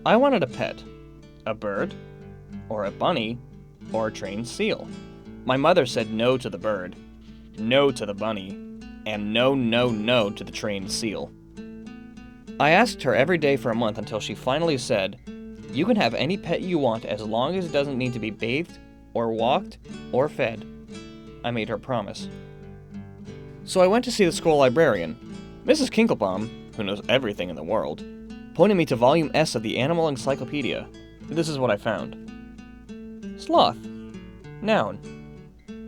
I wanted a pet. A bird, or a bunny, or a trained seal. My mother said no to the bird, no to the bunny, and no, no, no to the trained seal. I asked her every day for a month until she finally said, "You can have any pet you want as long as it doesn't need to be bathed, or walked, or fed." I made her promise. So I went to see the school librarian. Mrs. Kinklebaum, who knows everything in the world, pointed me to Volume S of the Animal Encyclopedia. This is what I found. Sloth. Noun.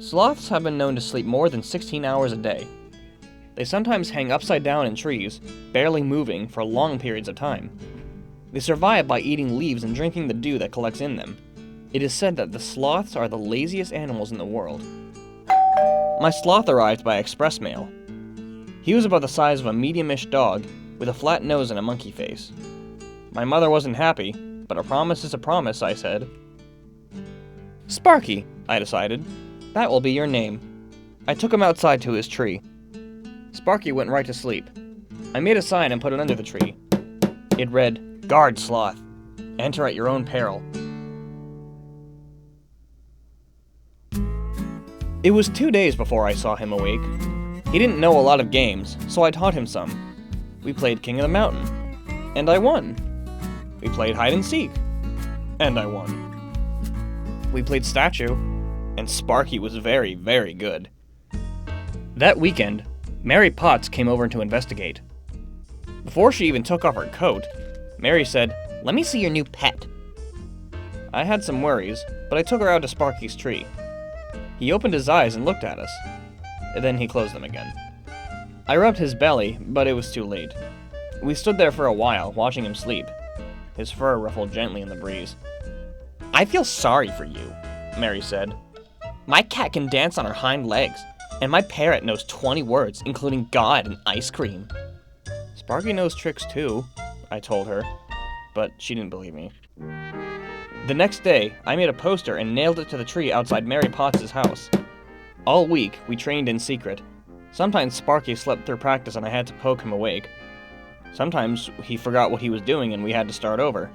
Sloths have been known to sleep more than 16 hours a day. They sometimes hang upside down in trees, barely moving for long periods of time. They survive by eating leaves and drinking the dew that collects in them. It is said that the sloths are the laziest animals in the world. My sloth arrived by express mail. He was about the size of a medium-ish dog, with a flat nose and a monkey face. My mother wasn't happy, but a promise is a promise, I said. Sparky, I decided. That will be your name. I took him outside to his tree. Sparky went right to sleep. I made a sign and put it under the tree. It read, "Guard Sloth. Enter at your own peril." It was 2 days before I saw him awake. He didn't know a lot of games, so I taught him some. We played King of the Mountain, and I won. We played hide and seek, and I won. We played statue, and Sparky was very, very good. That weekend, Mary Potts came over to investigate. Before she even took off her coat, Mary said, "Let me see your new pet." I had some worries, but I took her out to Sparky's tree. He opened his eyes and looked at us. Then he closed them again. I rubbed his belly, but it was too late. We stood there for a while, watching him sleep. His fur ruffled gently in the breeze. "I feel sorry for you," Mary said. "My cat can dance on her hind legs, and my parrot knows 20 words, including God and ice cream." "Sparky knows tricks too," I told her, but she didn't believe me. The next day, I made a poster and nailed it to the tree outside Mary Potts' house. All week, we trained in secret. Sometimes Sparky slept through practice and I had to poke him awake. Sometimes he forgot what he was doing and we had to start over.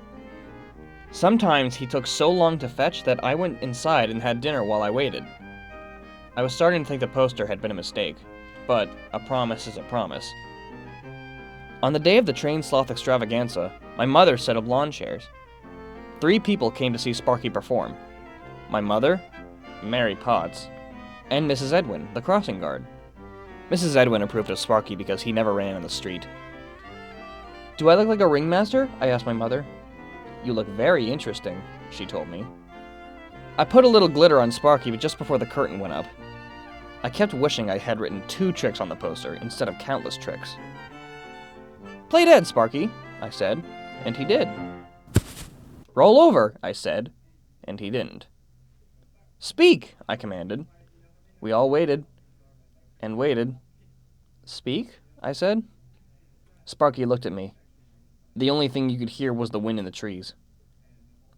Sometimes he took so long to fetch that I went inside and had dinner while I waited. I was starting to think the poster had been a mistake, but a promise is a promise. On the day of the trained sloth extravaganza, my mother set up lawn chairs. 3 people came to see Sparky perform. My mother, Mary Potts, and Mrs. Edwin, the crossing guard. Mrs. Edwin approved of Sparky because he never ran in the street. "Do I look like a ringmaster?" I asked my mother. "You look very interesting," she told me. I put a little glitter on Sparky just before the curtain went up. I kept wishing I had written 2 tricks on the poster instead of countless tricks. "Play dead, Sparky," I said, and he did. "Roll over," I said, and he didn't. "Speak," I commanded. We all waited, and waited. "Speak?" I said. Sparky looked at me. The only thing you could hear was the wind in the trees.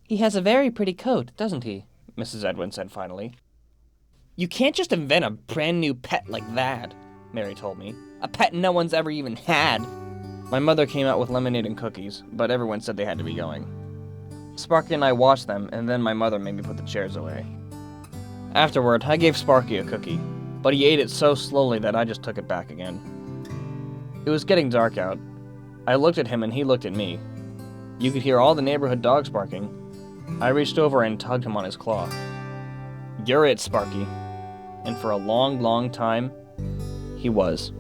"He has a very pretty coat, doesn't he?" Mrs. Edwin said finally. "You can't just invent a brand new pet like that," Mary told me. "A pet no one's ever even had." My mother came out with lemonade and cookies, but everyone said they had to be going. Sparky and I watched them, and then my mother made me put the chairs away. Afterward, I gave Sparky a cookie, but he ate it so slowly that I just took it back again. It was getting dark out. I looked at him and he looked at me. You could hear all the neighborhood dogs barking. I reached over and tugged him on his claw. "You're it, Sparky." And for a long, long time, he was.